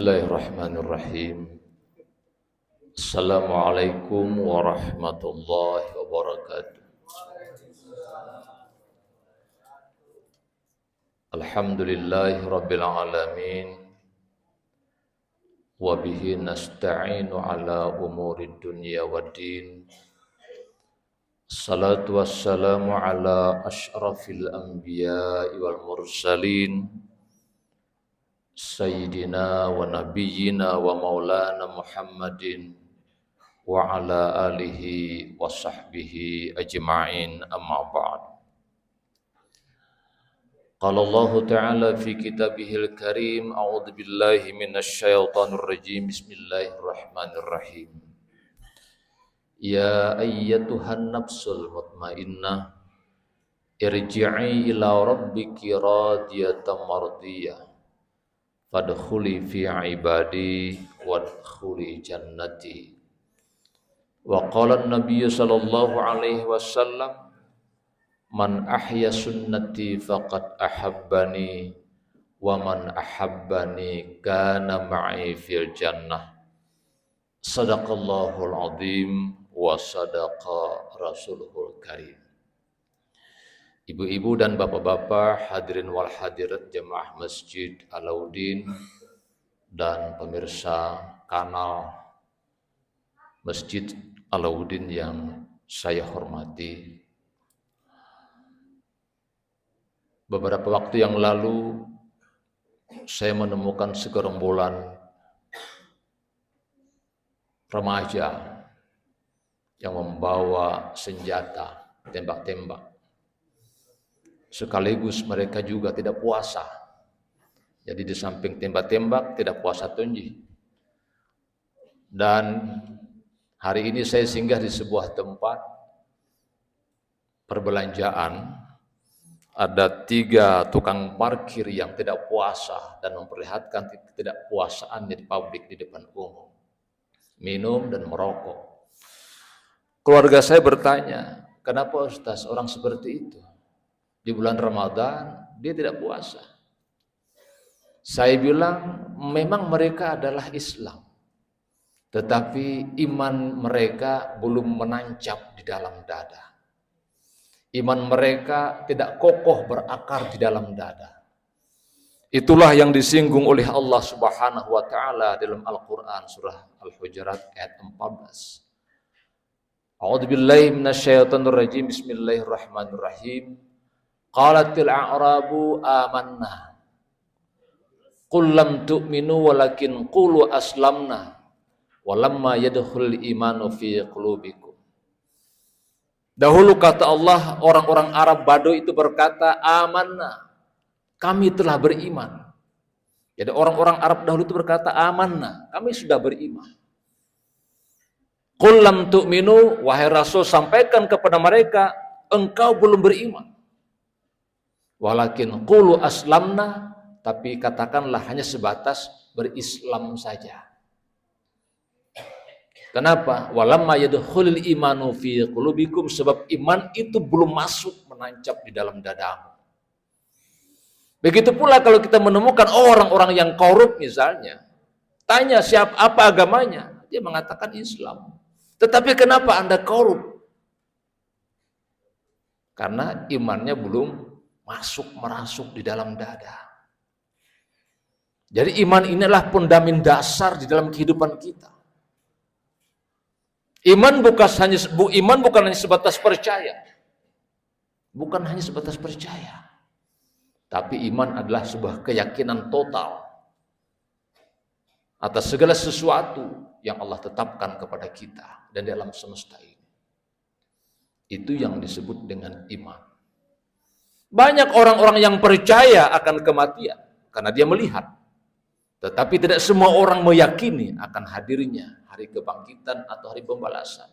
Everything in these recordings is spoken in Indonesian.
Bismillahirrahmanirrahim. Assalamualaikum warahmatullahi wabarakatuh. Alhamdulillahi rabbil alamin. Wa bihi nasta'inu ala umurid dunya waddin. Salatu wassalamu ala asyrafil anbiya'i wal mursalin. Sayyidina wa nabiyyina wa maulana Muhammadin wa ala alihi wa sahbihi ajma'in, amma ba'd. Qala Allah Ta'ala fi kitabihil karim, a'udzu billahi minasy syaithanir rajim. Bismillahirrahmanirrahim. Ya ayyatuhan nafsul mutmainnah, irji'i ila rabbiki radiyatan mardiyah. Fadkhuli fi ibadi wadkhuli jannati. Wa qala an-nabiy sallallahu alaihi wasallam, man ahya sunnati faqad ahabbani wa man ahabbani kana ma'i fil jannah. Sadaqallahul azim wa sadaqa rasuluhul karim. Ibu-ibu dan bapak-bapak, hadirin wal hadirat jemaah Masjid Alauddin dan pemirsa kanal Masjid Alauddin yang saya hormati. Beberapa waktu yang lalu saya menemukan segerombolan remaja yang membawa senjata tembak-tembak. Sekaligus mereka juga tidak puasa. Jadi di samping tembak-tembak tidak puasa tunji. Dan hari ini saya singgah di sebuah tempat perbelanjaan. Ada 3 tukang parkir yang tidak puasa dan memperlihatkan ketidakpuasaannya di publik, di depan umum. Minum dan merokok. Keluarga saya bertanya, kenapa Ustaz orang seperti itu? Di bulan Ramadan dia tidak puasa. Saya bilang memang mereka adalah Islam, tetapi iman mereka belum menancap di dalam dada. Iman mereka tidak kokoh berakar di dalam dada. Itulah yang disinggung oleh Allah Subhanahu wa taala dalam Al-Qur'an surah Al-Hujurat ayat 14. A'udzubillahi minasyaitonir rajim. Bismillahirrahmanirrahim. Qalatil a'rabu amanna qul lam tu'minu walakin qulu aslamna walamma yadkhulul imanu fi qulubikum. Dahulu kata Allah, orang-orang Arab Baduy itu berkata, amanna, kami telah beriman. Jadi orang-orang Arab dahulu itu berkata, amanna, kami sudah beriman. Qul lam tu'minu, wahai Rasul sampaikan kepada mereka, engkau belum beriman. Walakin qulu aslamna, tapi katakanlah hanya sebatas berislam saja. Kenapa? Walamma yadkhulul imanu fi qulubikum, sebab iman itu belum masuk menancap di dalam dadamu. Begitu pula kalau kita menemukan orang-orang yang korup misalnya, tanya siapa apa agamanya, dia mengatakan Islam. Tetapi kenapa Anda korup? Karena imannya belum merasuk di dalam dada. Jadi iman inilah fundament dasar di dalam kehidupan kita. Iman bukan hanya sebatas percaya. Bukan hanya sebatas percaya. Tapi iman adalah sebuah keyakinan total atas segala sesuatu yang Allah tetapkan kepada kita dan di alam semesta ini. Itu yang disebut dengan iman. Banyak orang-orang yang percaya akan kematian karena dia melihat. Tetapi tidak semua orang meyakini akan hadirnya hari kebangkitan atau hari pembalasan.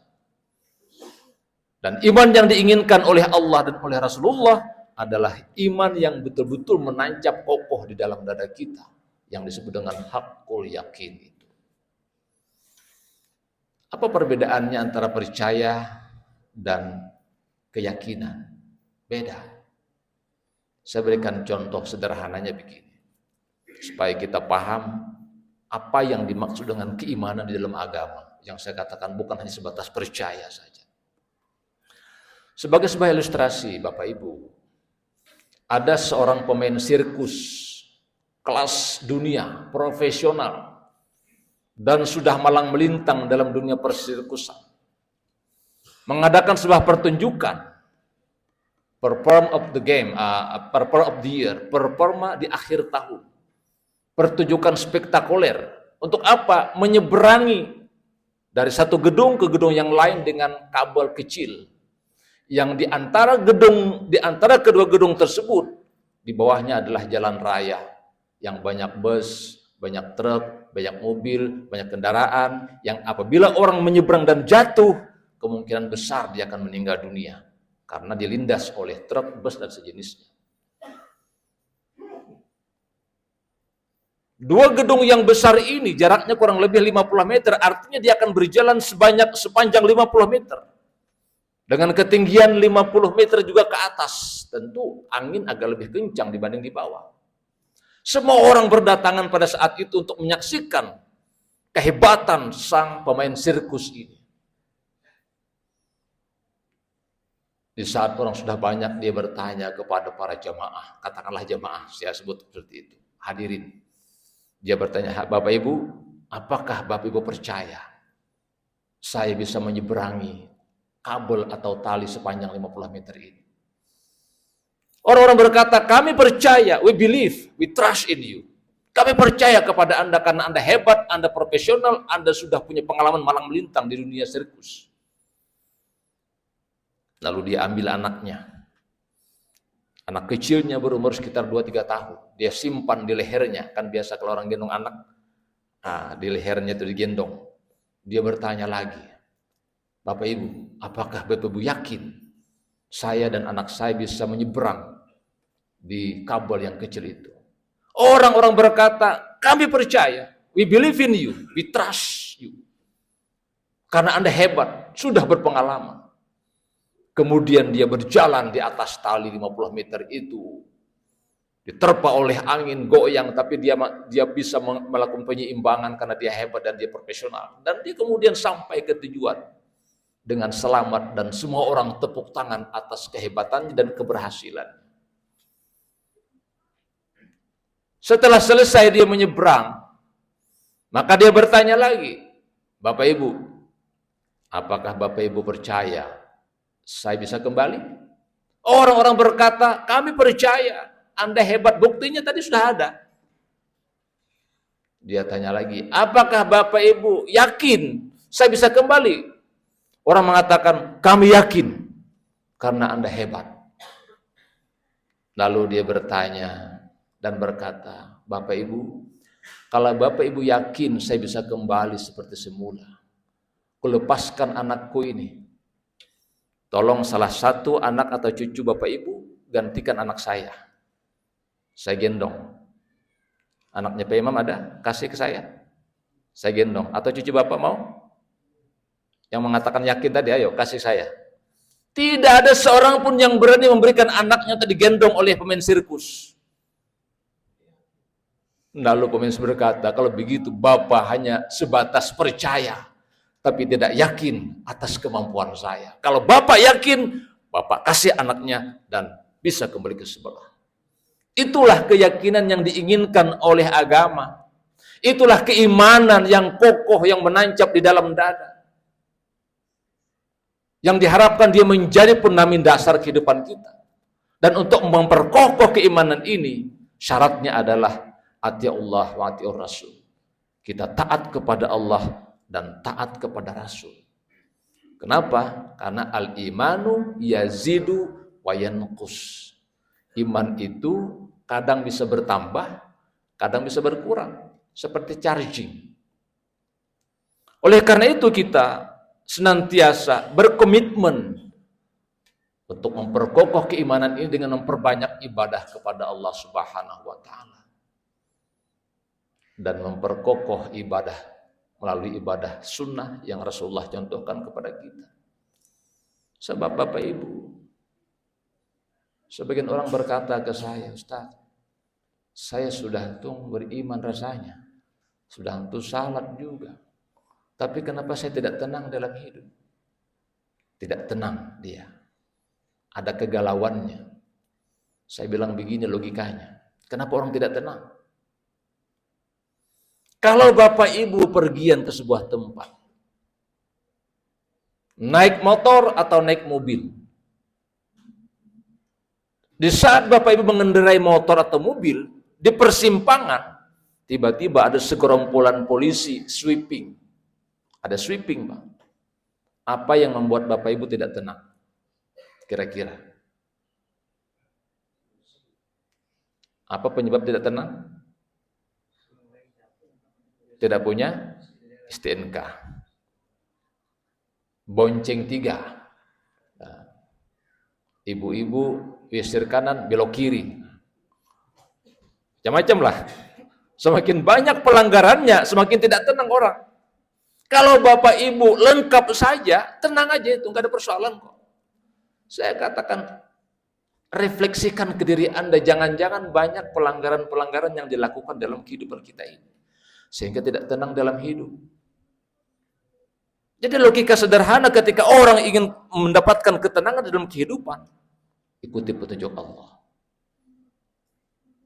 Dan iman yang diinginkan oleh Allah dan oleh Rasulullah adalah iman yang betul-betul menancap kokoh di dalam dada kita, yang disebut dengan haqqul yakin itu. Apa perbedaannya antara percaya dan keyakinan? Beda. Saya berikan contoh sederhananya begini, supaya kita paham apa yang dimaksud dengan keimanan di dalam agama. Yang saya katakan bukan hanya sebatas percaya saja. Sebagai sebuah ilustrasi, Bapak Ibu, ada seorang pemain sirkus kelas dunia, profesional, dan sudah malang melintang dalam dunia persirkusan. Mengadakan sebuah pertunjukan, perform of the year, performa di akhir tahun. Pertunjukan spektakuler. Untuk apa? Menyeberangi dari satu gedung ke gedung yang lain dengan kabel kecil. Yang di antara kedua gedung tersebut, di bawahnya adalah jalan raya yang banyak bus, banyak truk, banyak mobil, banyak kendaraan, yang apabila orang menyeberang dan jatuh, kemungkinan besar dia akan meninggal dunia karena dilindas oleh truk, bus, dan sejenisnya. Dua gedung yang besar ini jaraknya kurang lebih 50 meter, artinya dia akan berjalan sepanjang 50 meter. Dengan ketinggian 50 meter juga ke atas, tentu angin agak lebih kencang dibanding di bawah. Semua orang berdatangan pada saat itu untuk menyaksikan kehebatan sang pemain sirkus ini. Di saat orang sudah banyak, dia bertanya kepada para jamaah, katakanlah jamaah, saya sebut seperti itu, hadirin. Dia bertanya, Bapak Ibu, apakah Bapak Ibu percaya saya bisa menyeberangi kabel atau tali sepanjang 50 meter ini? Orang-orang berkata, kami percaya, we believe, we trust in you. Kami percaya kepada Anda karena Anda hebat, Anda profesional, Anda sudah punya pengalaman malang melintang di dunia sirkus. Lalu dia ambil anaknya. Anak kecilnya berumur sekitar 2-3 tahun. Dia simpan di lehernya. Kan biasa kalau orang gendong anak, di lehernya itu digendong. Dia bertanya lagi, Bapak Ibu, apakah Bapak Ibu yakin saya dan anak saya bisa menyeberang di kabel yang kecil itu? Orang-orang berkata, kami percaya, we believe in you, we trust you. Karena Anda hebat, sudah berpengalaman. Kemudian dia berjalan di atas tali 50 meter itu. Diterpa oleh angin, goyang, tapi dia bisa melakukan penyeimbangan karena dia hebat dan dia profesional. Dan dia kemudian sampai ke tujuan dengan selamat dan semua orang tepuk tangan atas kehebatannya dan keberhasilan. Setelah selesai dia menyeberang, maka dia bertanya lagi, Bapak Ibu, apakah Bapak Ibu percaya saya bisa kembali? Orang-orang berkata, kami percaya, Anda hebat, buktinya tadi sudah ada. Dia tanya lagi, apakah Bapak Ibu yakin saya bisa kembali? Orang mengatakan, kami yakin, karena Anda hebat. Lalu dia bertanya dan berkata, Bapak Ibu, kalau Bapak Ibu yakin saya bisa kembali seperti semula, kulepaskan anakku ini. Tolong salah satu anak atau cucu Bapak Ibu gantikan anak saya. Saya gendong. Anaknya Pak Imam ada? Kasih ke saya. Saya gendong. Atau cucu Bapak mau? Yang mengatakan yakin tadi, ayo kasih saya. Tidak ada seorang pun yang berani memberikan anaknya tadi digendong oleh pemain sirkus. Lalu pemain berkata, kalau begitu Bapak hanya sebatas percaya, tapi tidak yakin atas kemampuan saya. Kalau Bapak yakin, Bapak kasih anaknya dan bisa kembali ke sebelah. Itulah keyakinan yang diinginkan oleh agama. Itulah keimanan yang kokoh, yang menancap di dalam dada. Yang diharapkan dia menjadi fundament dasar kehidupan kita. Dan untuk memperkokoh keimanan ini, syaratnya adalah ati Allah wa atiur Rasul. Kita taat kepada Allah dan taat kepada Rasul. Kenapa? Karena al-imanu yazidu wa yanqus. Iman itu kadang bisa bertambah, kadang bisa berkurang, seperti charging. Oleh karena itu kita senantiasa berkomitmen untuk memperkokoh keimanan ini dengan memperbanyak ibadah kepada Allah Subhanahu wa taala. Dan memperkokoh ibadah melalui ibadah sunnah yang Rasulullah contohkan kepada kita. Sebab Bapak Ibu, sebagian orang berkata ke saya, Ustaz, saya sudah beriman rasanya, sudah tentu salat juga. Tapi kenapa saya tidak tenang dalam hidup? Tidak tenang dia. Ada kegalauannya. Saya bilang begini logikanya. Kenapa orang tidak tenang? Kalau bapak ibu pergian ke sebuah tempat, naik motor atau naik mobil, di saat bapak ibu mengendarai motor atau mobil, di persimpangan, tiba-tiba ada segerombolan polisi sweeping. Ada sweeping, Pak. Apa yang membuat bapak ibu tidak tenang? Kira-kira. Apa penyebab tidak tenang? Tidak punya STNK. Bonceng 3. Nah, ibu-ibu geser kanan, belok kiri. Macam-macam lah. Semakin banyak pelanggarannya, semakin tidak tenang orang. Kalau bapak ibu lengkap saja, tenang aja itu, nggak ada persoalan kok. Saya katakan, refleksikan ke diri Anda, jangan-jangan banyak pelanggaran-pelanggaran yang dilakukan dalam kehidupan kita ini. Sehingga tidak tenang dalam hidup. Jadi logika sederhana ketika orang ingin mendapatkan ketenangan dalam kehidupan, ikuti petunjuk Allah.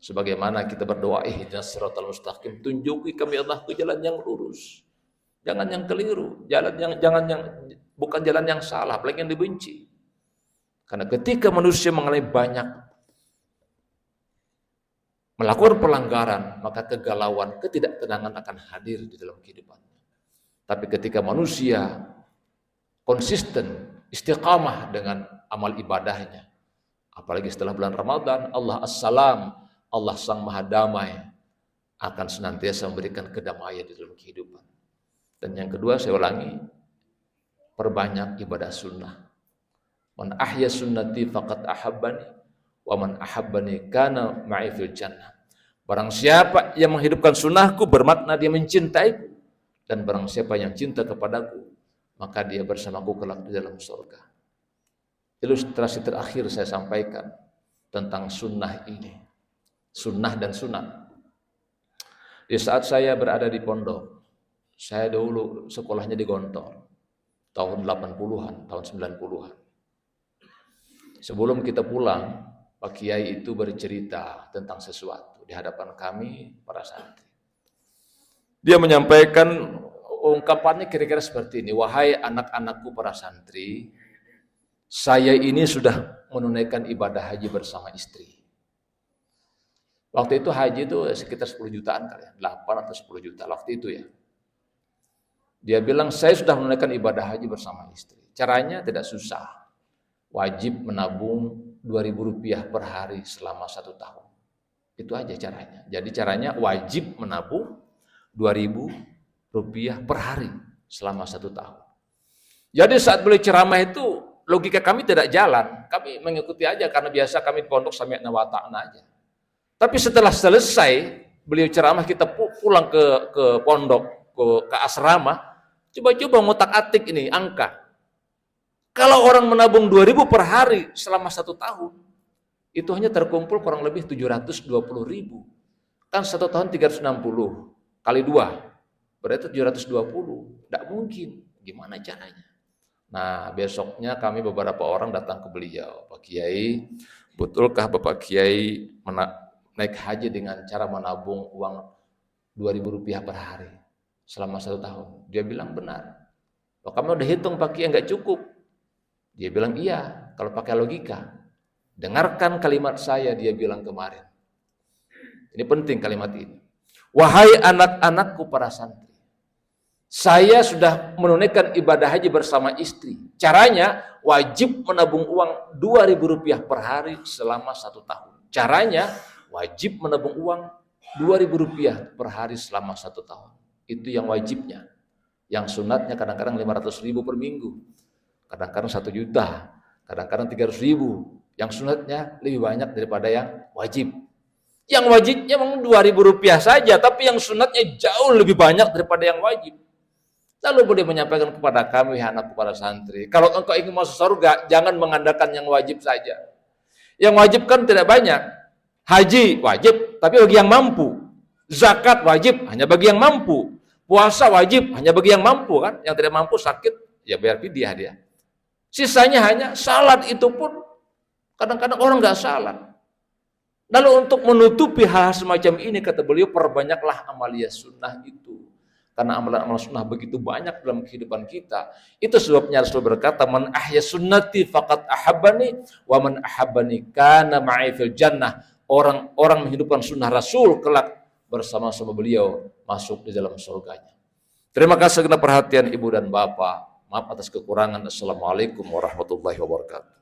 Sebagaimana kita berdoa, ihdinas siratal mustaqim, tunjuki kami Allah ke jalan yang lurus. Jangan yang keliru, bukan jalan yang salah, apalagi yang dibenci. Karena ketika manusia mengalami banyak melakukan pelanggaran, maka kegalauan, ketidaktenangan akan hadir di dalam kehidupannya. Tapi ketika manusia konsisten, istiqamah dengan amal ibadahnya, apalagi setelah bulan Ramadan, Allah As-Salam, Allah Sang Maha Damai, akan senantiasa memberikan kedamaian di dalam kehidupan. Dan yang kedua, saya ulangi, perbanyak ibadah sunnah. Man ahya sunnati faqad ahabbani, wa man ahabbani kana ma'i fil jannah. Barang siapa yang menghidupkan sunnahku, bermakna dia mencintaiku. Dan barang siapa yang cinta kepadaku, maka dia bersamaku kelak di dalam surga. Ilustrasi terakhir saya sampaikan tentang sunnah ini. Sunnah dan sunat. Di saat saya berada di pondok, saya dulu sekolahnya di Gontor, tahun 80-an, tahun 90-an. Sebelum kita pulang, Pak Kiai itu bercerita tentang sesuatu di hadapan kami, para santri. Dia menyampaikan ungkapannya kira-kira seperti ini, wahai anak-anakku para santri, saya ini sudah menunaikan ibadah haji bersama istri. Waktu itu haji itu sekitar 10 jutaan kali ya, 8 atau 10 juta waktu itu ya. Dia bilang, saya sudah menunaikan ibadah haji bersama istri. Caranya tidak susah. Wajib menabung Rp2.000 per hari selama 1 tahun. Itu aja caranya. Jadi caranya wajib menabung Rp2.000 per hari selama 1 tahun. Jadi saat beliau ceramah itu, logika kami tidak jalan. Kami mengikuti aja karena biasa kami di pondok sami'na wa ta'na aja. Tapi setelah selesai beliau ceramah, kita pulang ke pondok, ke asrama, coba-coba ngotak-atik ini angka. Kalau orang menabung 2.000 per hari selama 1 tahun, itu hanya terkumpul kurang lebih 720.000. Kan 1 tahun 360 kali 2, berarti 720. Tidak mungkin. Gimana caranya? Nah, besoknya kami beberapa orang datang ke beliau, Pak Kiai, betulkah Bapak Kiai naik haji dengan cara menabung uang Rp2.000 per hari selama 1 tahun? Dia bilang benar. Oh, kamu udah hitung Pak Kiai, enggak cukup. Dia bilang iya, kalau pakai logika. Dengarkan kalimat saya, dia bilang kemarin. Ini penting kalimat ini. Wahai anak-anakku para santri, saya sudah menunaikan ibadah haji bersama istri. Caranya wajib menabung uang Rp2.000 per hari selama 1 tahun. Caranya wajib menabung uang Rp2.000 per hari selama 1 tahun. Itu yang wajibnya. Yang sunatnya kadang-kadang 500.000 per minggu. Kadang-kadang 1 juta. Kadang-kadang 300.000. Yang sunatnya lebih banyak daripada yang wajib. Yang wajibnya memang Rp2.000 saja. Tapi yang sunatnya jauh lebih banyak daripada yang wajib. Lalu boleh menyampaikan kepada kami, anak kepada santri, kalau engkau ingin masuk surga, jangan mengandalkan yang wajib saja. Yang wajib kan tidak banyak. Haji wajib, tapi bagi yang mampu. Zakat wajib hanya bagi yang mampu. Puasa wajib hanya bagi yang mampu kan. Yang tidak mampu sakit ya bayar fidyah dia. Sisanya hanya salat, itu pun kadang-kadang orang nggak salat. Lalu untuk menutupi hal semacam ini kata beliau, perbanyaklah amalia sunnah itu. Karena amalan-amalan sunnah begitu banyak dalam kehidupan kita. Itu sebabnya Rasul berkata, man ahya sunnati faqad ahabbani wa man ahabbani kana ma'i fil jannah. Orang-orang menghidupkan sunnah Rasul kelak bersama-sama beliau masuk di dalam surganya. Terima kasih karena perhatian Ibu dan Bapak. Maaf atas kekurangan. Assalamualaikum warahmatullahi wabarakatuh.